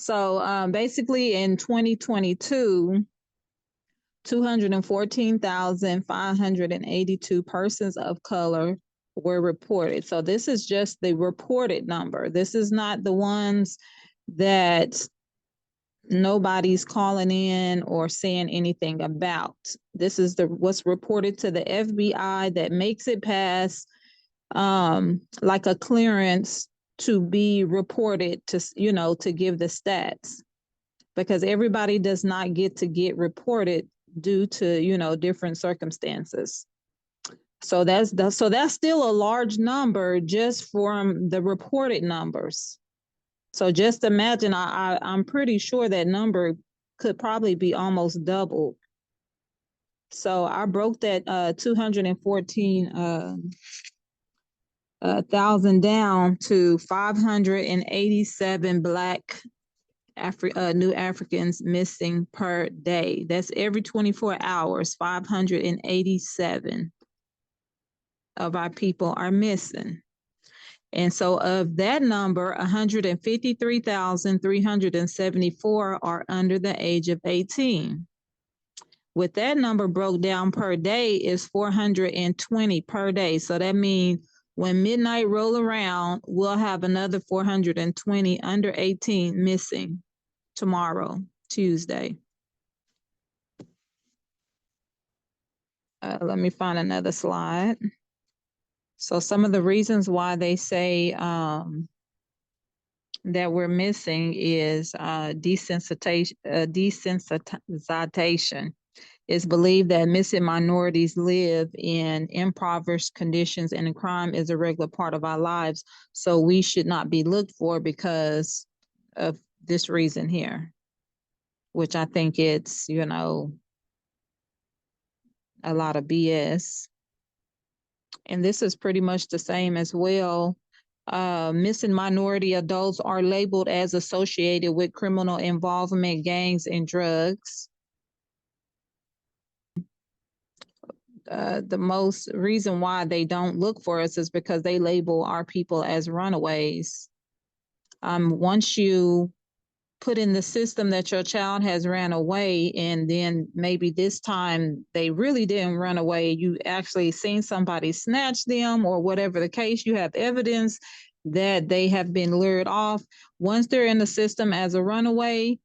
So basically in 2022, 214,582 persons of color were reported. So this is just the reported number. This is not the ones that nobody's calling in or saying anything about. This is what's reported to the FBI that makes it pass like a clearance to be reported to, to give the stats, because everybody does not get reported due to, different circumstances. So that's still a large number just from the reported numbers. So just imagine, I'm pretty sure that number could probably be almost doubled. So I broke that 214,000 down to 587 Black new Africans missing per day. That's every 24 hours, 587 of our people are missing. And so of that number, 153,374 are under the age of 18. With that number broke down per day is 420 per day. So that means when midnight roll around, we'll have another 420 under 18 missing tomorrow, Tuesday. Let me find another slide. So some of the reasons why they say that we're missing is desensitization. It's believed that missing minorities live in impoverished conditions and crime is a regular part of our lives. So we should not be looked for because of this reason here, which I think it's, a lot of BS. And this is pretty much the same as well. Missing minority adults are labeled as associated with criminal involvement, gangs, and drugs. The most reason why they don't look for us is because they label our people as runaways. Once you put in the system that your child has ran away, and then maybe this time they really didn't run away, you actually seen somebody snatch them or whatever the case, you have evidence that they have been lured off. Once they're in the system as a runaway,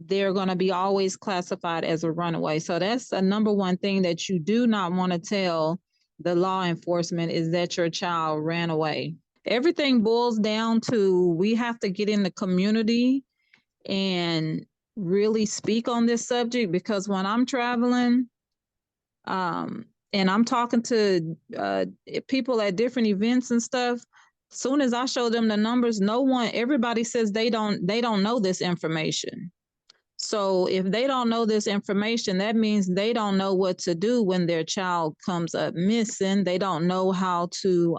they're going to be always classified as a runaway. So that's a number one thing that you do not want to tell the law enforcement, is that your child ran away. Everything boils down to, we have to get in the community and really speak on this subject, because when I'm traveling and I'm talking to people at different events and stuff, soon as I show them the numbers, everybody says they don't know this information. So if they don't know this information, that means they don't know what to do when their child comes up missing. They don't know how to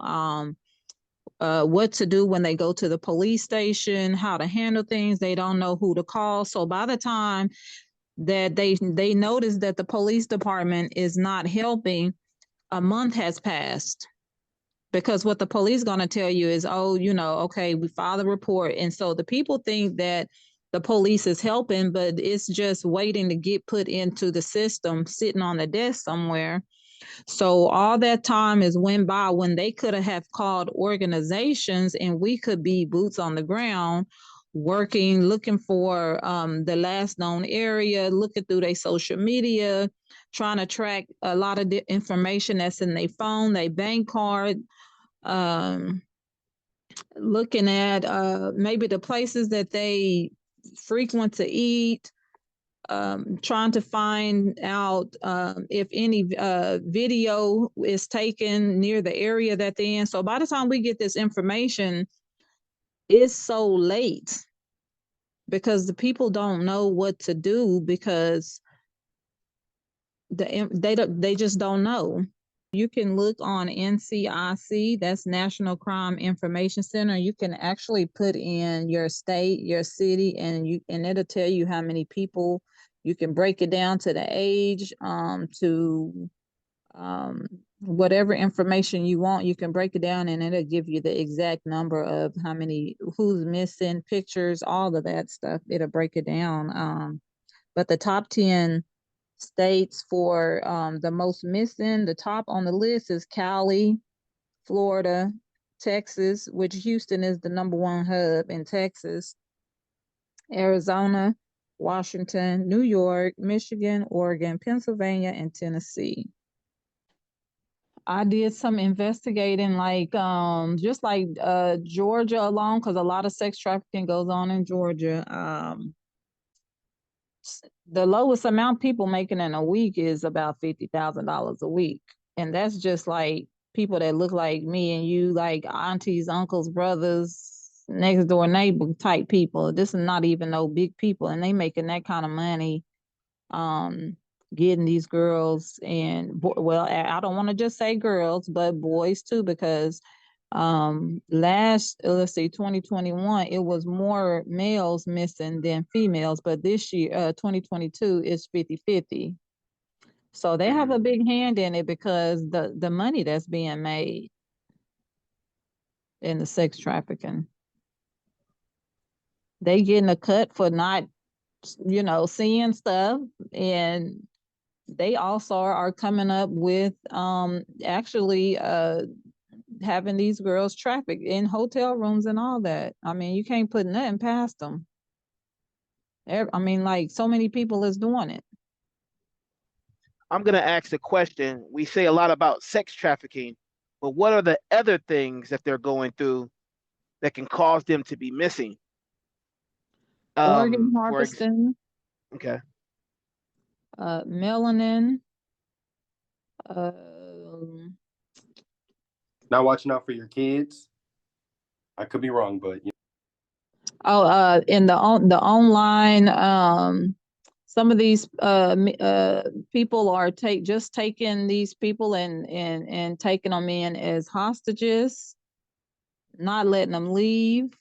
what to do when they go to the police station, how to handle things. They don't know who to call. So by the time that they notice that the police department is not helping, a month has passed. Because what the police going to tell you is, oh, okay, we filed a report. And so the people think that the police is helping, but it's just waiting to get put into the system, sitting on the desk somewhere. So all that time is went by when they could have called organizations, and we could be boots on the ground working, looking for the last known area, looking through their social media, trying to track a lot of the information that's in their phone, their bank card, looking at maybe the places that they frequent to eat, trying to find out if any video is taken near the area that they're in. So by the time we get this information, it's so late, because the people don't know what to do, because they just don't know. You can look on NCIC, that's National Crime Information Center. You can actually put in your state, your city, and it'll tell you how many people. You can break it down to the age, to whatever information you want, you can break it down and it'll give you the exact number of how many, who's missing, pictures, all of that stuff. It'll break it down. But the top 10 states for the most missing, the top on the list is Cali, Florida, Texas, which Houston is the #1 hub in Texas, Arizona, Washington, New York, Michigan, Oregon, Pennsylvania, and Tennessee. I did some investigating, like just like Georgia alone, because a lot of sex trafficking goes on in Georgia. The lowest amount people making in a week is about $50,000 a week, and that's just like people that look like me and you, like aunties, uncles, brothers, next door neighbor type people. This is not even no big people, and they making that kind of money getting these girls, and well, I don't want to just say girls, but boys too, because let's see, 2021, it was more males missing than females, but this year 2022 is 50-50. So they have a big hand in it because the money that's being made in the sex trafficking, they getting a cut for not, seeing stuff, and they also are coming up with actually having these girls trafficked in hotel rooms and all that. I mean, you can't put nothing past them. I mean, like, so many people is doing it. I'm going to ask the question. We say a lot about sex trafficking, but what are the other things that they're going through that can cause them to be missing? Organ harvesting. Okay. Melanin. Not watching out for your kids. I could be wrong, but in the online, some of these people are just taking these people and taking them in as hostages, not letting them leave,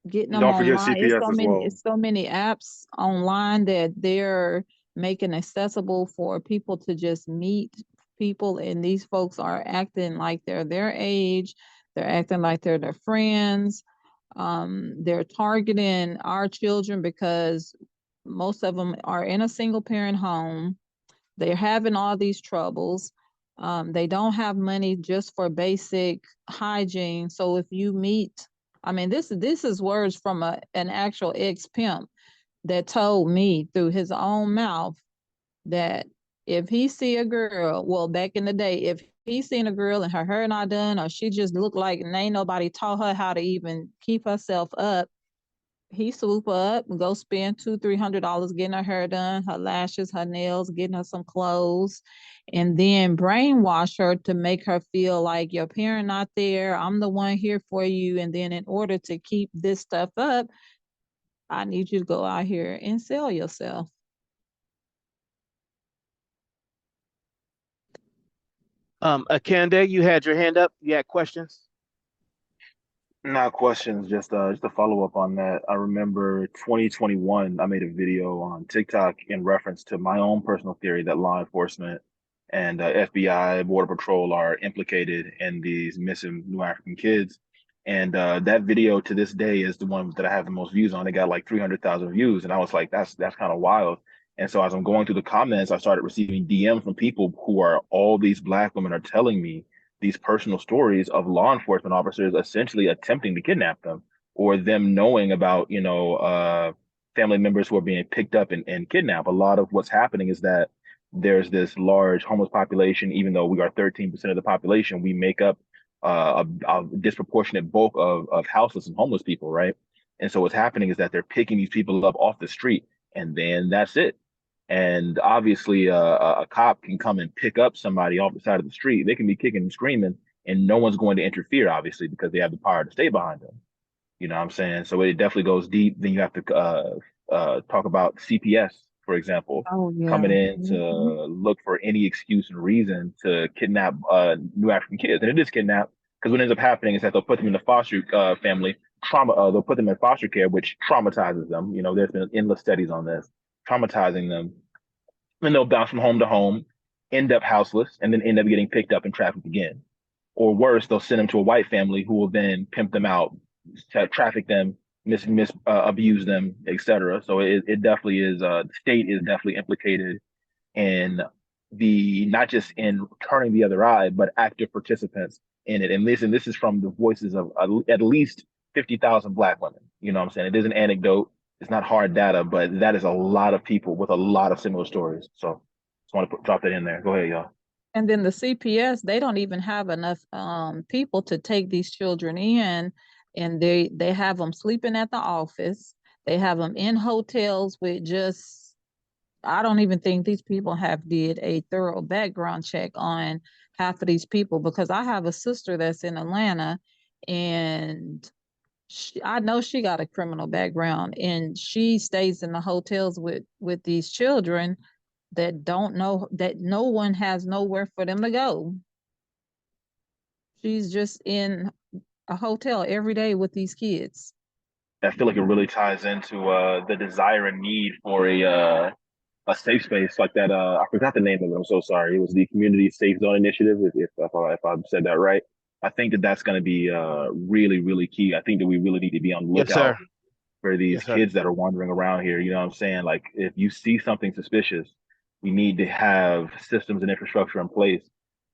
getting them Don't forget online. CPS as well. It's so many apps online that they're making accessible for people to just meet people, and these folks are acting like they're their age. They're acting like they're their friends. They're targeting our children because most of them are in a single parent home. They're having all these troubles. They don't have money just for basic hygiene. So if you meet, I mean, this is words from an actual ex-pimp that told me through his own mouth that if he see a girl, well, back in the day, if he seen a girl and her hair not done, or she just looked like and ain't nobody taught her how to even keep herself up, he swoop up and go spend $200-300 getting her hair done, her lashes, her nails, getting her some clothes, and then brainwash her to make her feel like your parent not there, I'm the one here for you, and then in order to keep this stuff up, I need you to go out here and sell yourself. Akande, you had your hand up. You had questions? Not questions, just a follow up on that. I remember 2021, I made a video on TikTok in reference to my own personal theory that law enforcement and FBI, Border Patrol are implicated in these missing new African kids. And that video to this day is the one that I have the most views on. It got like 300,000 views, and I was like, that's kind of wild. And so as I'm going through the comments, I started receiving DMs from people who are all these Black women are telling me these personal stories of law enforcement officers essentially attempting to kidnap them, or them knowing about, family members who are being picked up and kidnapped. A lot of what's happening is that there's this large homeless population. Even though we are 13% of the population, we make up a disproportionate bulk of houseless and homeless people, right? And so what's happening is that they're picking these people up off the street, and then that's it. And obviously, a cop can come and pick up somebody off the side of the street. They can be kicking and screaming, and no one's going to interfere, obviously, because they have the power to stay behind them. You know what I'm saying? So it definitely goes deep. Then you have to talk about CPS, for example, coming in to look for any excuse and reason to kidnap new African kids. And it is kidnap, because what ends up happening is that they'll put them in the foster family trauma. They'll put them in foster care, which traumatizes them. There's been endless studies on this, traumatizing them, and they'll bounce from home to home. end up houseless, and then end up getting picked up and trafficked again. Or worse, they'll send them to a white family who will then pimp them out, traffic them, abuse them, etc. So it definitely is. The state is definitely implicated in the not just in turning the other eye, but active participants in it. And listen, this is from the voices of at least 50,000 Black women. You know what I'm saying? It is an anecdote. It's not hard data, but that is a lot of people with a lot of similar stories. So just want to drop that in there. Go ahead, y'all. And then the CPS, they don't even have enough people to take these children in, and they have them sleeping at the office. They have them in hotels with just, I don't even think these people have did a thorough background check on half of these people, because I have a sister that's in Atlanta, and I know she got a criminal background, and she stays in the hotels with these children that don't know, that no one has nowhere for them to go. She's just in a hotel every day with these kids. I feel like it really ties into the desire and need for a safe space like that. I forgot the name of it. I'm so sorry. It was the Community Safe Zone Initiative, if I said that right. I think that that's going to be really, really key. I think that we really need to be on the Yes, lookout sir. for these Yes, sir. kids that are wandering around here. You know what I'm saying? Like, if you see something suspicious, we need to have systems and infrastructure in place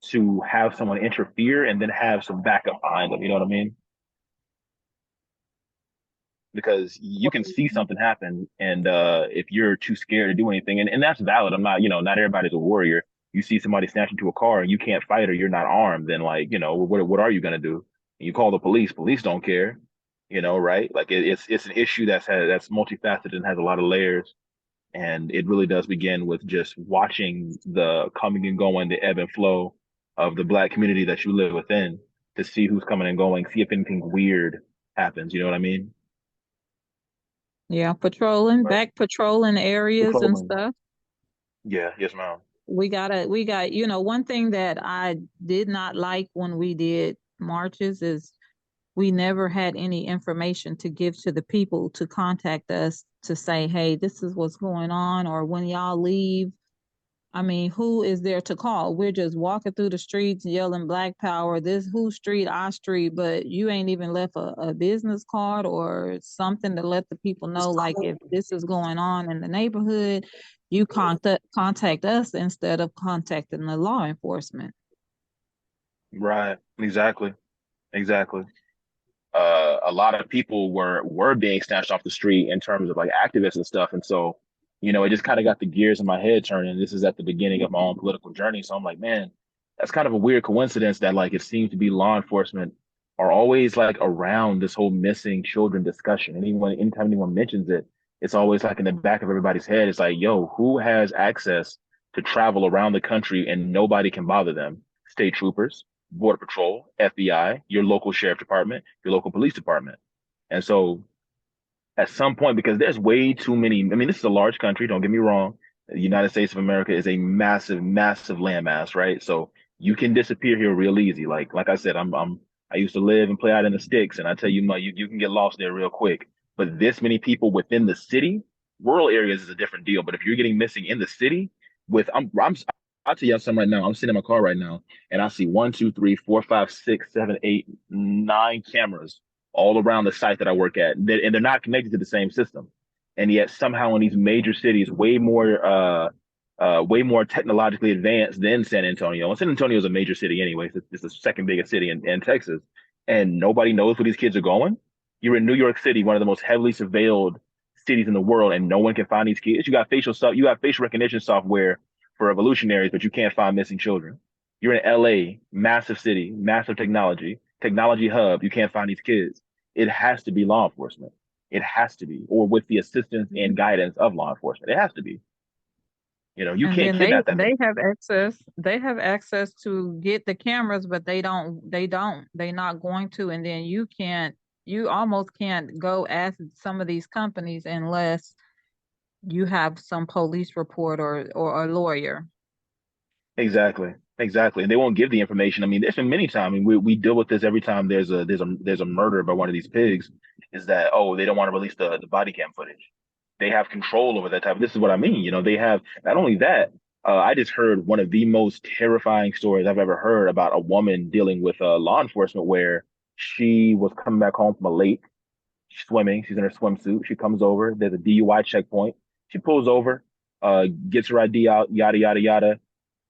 to have someone interfere and then have some backup behind them. You know what I mean? Because you can see something happen, and if you're too scared to do anything, and that's valid. I'm not, not everybody's a warrior. You see somebody snatch into a car and you can't fight, or you're not armed, then, like, what are you gonna do? You call the police. Police don't care, right? Like, it's an issue that's multifaceted and has a lot of layers, and it really does begin with just watching the coming and going, the ebb and flow of the Black community that you live within, to see who's coming and going, see if anything weird happens. You know what I mean? Yeah, patrolling, Right. back patrolling areas and Patrolling. stuff. Yeah, yes, ma'am. We got, one thing that I did not like when we did marches is we never had any information to give to the people to contact us to say, hey, this is what's going on, or when y'all leave. I mean, who is there to call? We're just walking through the streets yelling Black Power, this who street, our street, but you ain't even left a business card or something to let the people know, like, if this is going on in the neighborhood, you contact us instead of contacting the law enforcement. Right. Exactly. Exactly. A lot of people were being snatched off the street in terms of like activists and stuff. And so, it just kind of got the gears in my head turning. This is at the beginning of my own political journey. So I'm like, man, that's kind of a weird coincidence that, like, it seems to be law enforcement are always like around this whole missing children discussion. And anytime anyone mentions it, it's always like in the back of everybody's head. It's like, yo, who has access to travel around the country and nobody can bother them? State troopers, Border Patrol, FBI, your local sheriff department, your local police department. And so at some point, because there's way too many, I mean, this is a large country, don't get me wrong. The United States of America is a massive, massive landmass, right? So you can disappear here real easy. Like I said, I used to live and play out in the sticks, and I tell you, you can get lost there real quick. But this many people within the city, rural areas is a different deal. But if you're getting missing in the city, I'll tell you something right now. I'm sitting in my car right now, and I see 1, 2, 3, 4, 5, 6, 7, 8, 9 cameras all around the site that I work at, and they're not connected to the same system. And yet somehow in these major cities, way more technologically advanced than San Antonio. And San Antonio is a major city anyway. It's the second biggest city in Texas, and nobody knows where these kids are going. You're in New York City, one of the most heavily surveilled cities in the world, and no one can find these kids. You got facial recognition software for revolutionaries, but you can't find missing children. You're in LA, massive city, massive technology hub. You can't find these kids. It has to be law enforcement. It has to be, or with the assistance and guidance of law enforcement. It has to be. You And can't then kidnap that they many. have access. They have access to get the cameras, but they're not going to. And then you almost can't go ask some of these companies unless you have some police report or a lawyer. Exactly. Exactly. And they won't give the information. I mean, there's been many times. I mean, we deal with this every time there's a murder by one of these pigs, is that, oh, they don't want to release the body cam footage. They have control over that type. This is what I mean. They have not only that, I just heard one of the most terrifying stories I've ever heard about a woman dealing with law enforcement, where she was coming back home from a lake swimming. She's in her swimsuit. She comes over. There's a DUI checkpoint. She pulls over, gets her ID out, yada, yada, yada.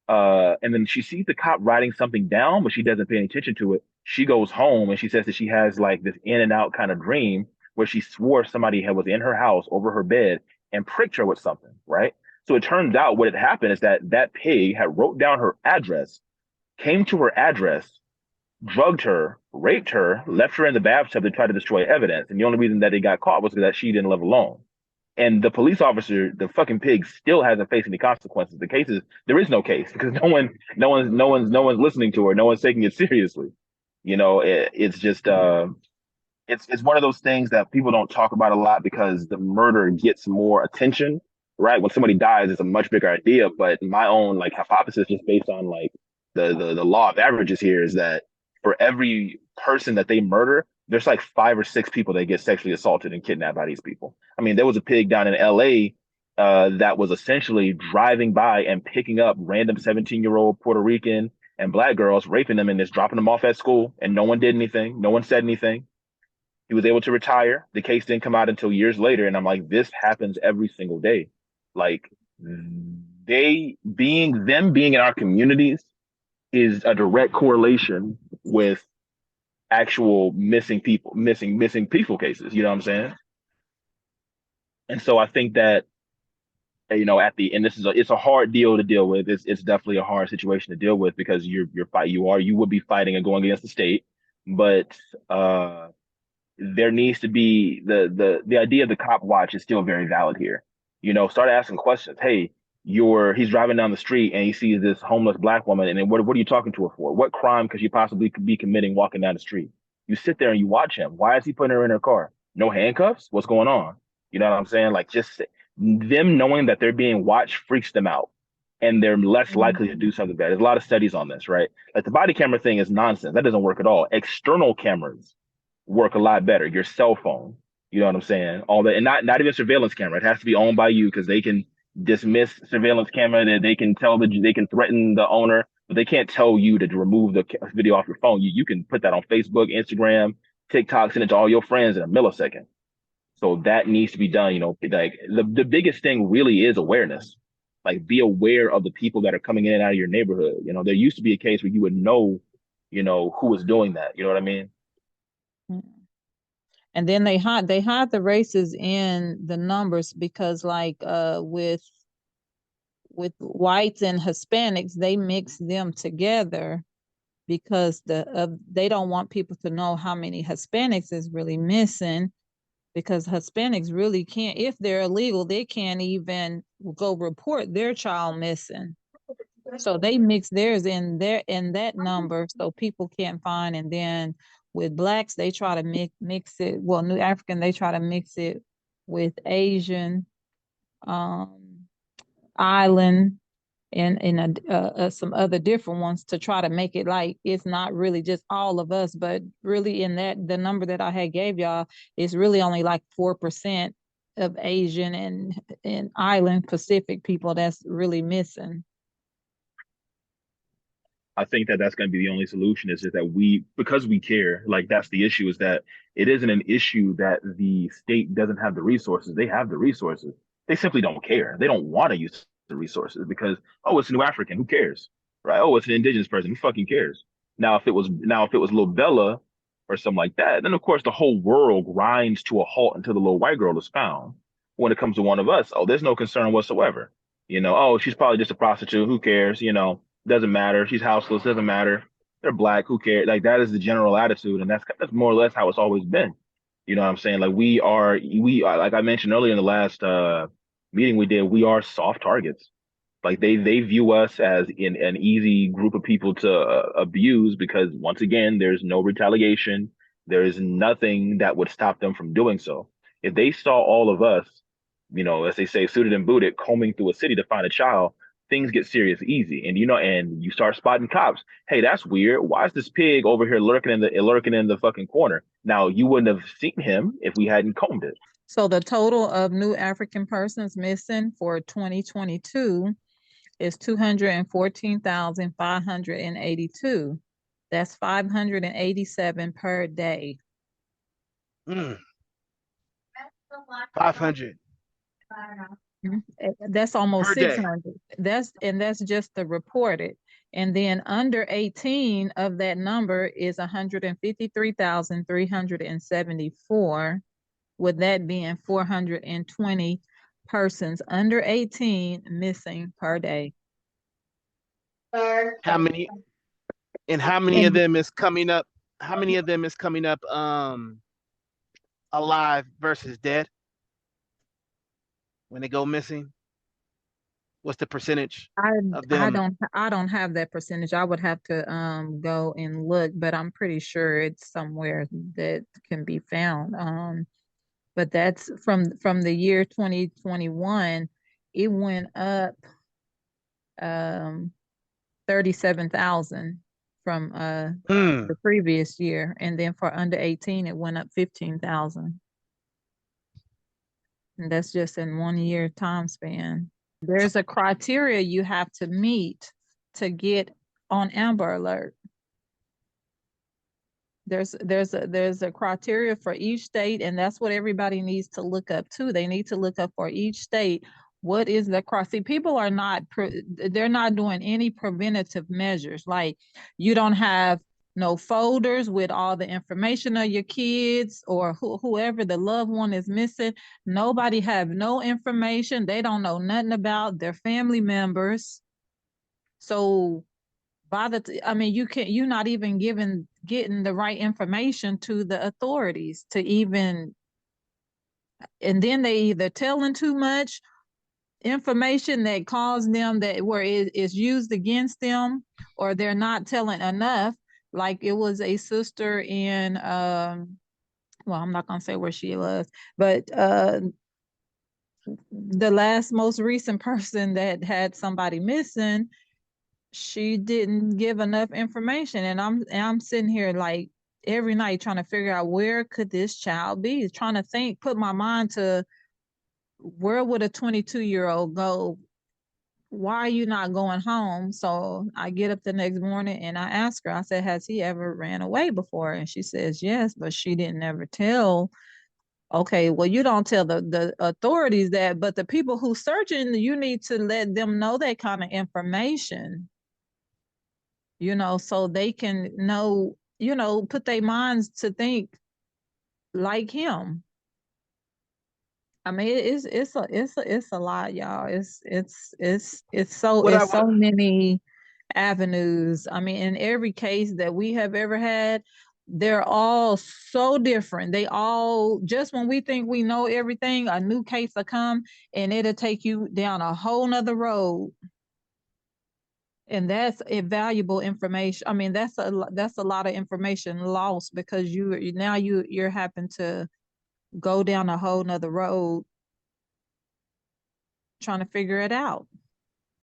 And then she sees the cop writing something down, but she doesn't pay any attention to it. She goes home and she says that she has like this in and out kind of dream where she swore somebody was in her house over her bed and pricked her with something, right? So it turns out what had happened is that that pig had wrote down her address, came to her address, drugged her, raped her, left her in the bathtub to try to destroy evidence. And the only reason that they got caught was because that she didn't live alone. And the police officer, the fucking pig, still hasn't faced any consequences. The case is there is no case because no one's listening to her. No one's taking it seriously. You know, it's just it's one of those things that people don't talk about a lot because the murder gets more attention, right? When somebody dies, it's a much bigger idea. But my own like hypothesis, just based on like the law of averages here, is that for every person that they murder, there's like 5 or 6 people that get sexually assaulted and kidnapped by these people. I mean, there was a pig down in LA that was essentially driving by and picking up random 17-year-old Puerto Rican and black girls, raping them and just dropping them off at school. And no one did anything. No one said anything. He was able to retire. The case didn't come out until years later. And I'm like, this happens every single day. Like them being in our communities is a direct correlation with actual missing people cases. You know what I'm saying? And so I think that, you know, and it's a hard deal to deal with. It's definitely a hard situation to deal with because you would be fighting and going against the state, but there needs to be the idea of the cop watch is still very valid here. You know, start asking questions. Hey, he's driving down the street and he sees this homeless black woman, and then what are you talking to her for? What crime could she possibly be committing walking down the street? You sit there and you watch him. Why is he putting her in her car? No handcuffs? What's going on? You know what I'm saying? Like just them knowing that they're being watched freaks them out, and they're less likely to do something bad. There's a lot of studies on this, right? Like the body camera thing is nonsense. That doesn't work at all. External cameras work a lot better. Your cell phone, you know what I'm saying? All that, and not even surveillance camera. It has to be owned by you because they can dismiss surveillance camera. That they can they can threaten the owner, but they can't tell you to remove the video off your phone. You can put that on Facebook, Instagram, TikTok, send it to all your friends in a millisecond. So that needs to be done. You know, like the biggest thing really is awareness. Like be aware of the people that are coming in and out of your neighborhood. You know, there used to be a case where you would know, you know, who was doing that. You know what I mean? And then they hide the races in the numbers because like with whites and Hispanics, they mix them together because they don't want people to know how many Hispanics is really missing, because Hispanics really can't, if they're illegal, they can't even go report their child missing. So they mix theirs in that number so people can't find. And then with blacks, they try to mix it. Well, New African, they try to mix it with Asian, island, and some other different ones to try to make it like it's not really just all of us, but really in the number that I had gave y'all is really only like 4% of Asian and island Pacific people that's really missing. I think that that's going to be the only solution is that because we care, like that's the issue, is that it isn't an issue that the state doesn't have the resources. They have the resources. They simply don't care. They don't want to use the resources because, oh, it's a New African. Who cares? Right? Oh, it's an indigenous person. Who fucking cares? Now, if it was Lil Bella or something like that, then of course the whole world grinds to a halt until the little white girl is found. When it comes to one of us, oh, there's no concern whatsoever. You know, oh, she's probably just a prostitute. Who cares? You know, doesn't matter. She's houseless. Doesn't matter. They're black. Who cares? Like that is the general attitude, and that's more or less how it's always been. You know what I'm saying? Like we are like I mentioned earlier in the last meeting we did. We are soft targets. Like they view us as an easy group of people to abuse because once again, there's no retaliation. There is nothing that would stop them from doing so. If they saw all of us, you know, as they say, suited and booted, combing through a city to find a child, things get serious easy. And you know, and you start spotting cops. Hey, that's weird. Why is this pig over here lurking in the fucking corner? Now you wouldn't have seen him if we hadn't combed it. So the total of New African persons missing for 2022 is 214,582. That's 587 per day. 500 That's almost per day. 600. That's just the reported. And then under 18 of that number is 153,374, with that being 420 persons under 18 missing per day. How many? And how many of them is coming up? How many of them is coming up alive versus dead when they go missing? What's the percentage of them? I don't have that percentage. I would have to go and look, but I'm pretty sure it's somewhere that can be found. But that's from the year 2021, it went up 37,000 from the previous year, and then for under 18 it went up 15,000. And that's just in 1 year time span. There's a criteria you have to meet to get on Amber Alert. There's a criteria for each state, and that's what everybody needs to look up too. They need to look up for each state, what is the criteria. People are not, they're not doing any preventative measures. Like, you don't have no folders with all the information of your kids or whoever the loved one is missing. Nobody have no information. They don't know nothing about their family members. So I mean, you're not even getting the right information to the authorities to even, and then they either telling too much information that caused them, that where it is used against them, or they're not telling enough. Like, it was a sister in well, I'm not gonna say where she was, but the most recent person that had somebody missing, she didn't give enough information. And I'm sitting here like every night trying to figure out, where could this child be? Trying to think, put my mind to, where would a 22-year-old go? Why are you not going home? So I get up the next morning and I ask her, I said, has he ever ran away before? And she says yes, but she didn't ever tell. Okay, well, you don't tell the authorities that, but the people who searching, you need to let them know that kind of information, so they can know, put their minds to think like him. I mean, it's a lot, y'all. It's so many avenues. I mean, in every case that we have ever had, they're all so different. They all, just when we think we know everything, a new case will come and it'll take you down a whole nother road. And that's invaluable information. I mean, that's a lot of information lost, because you're having to go down a whole nother road trying to figure it out.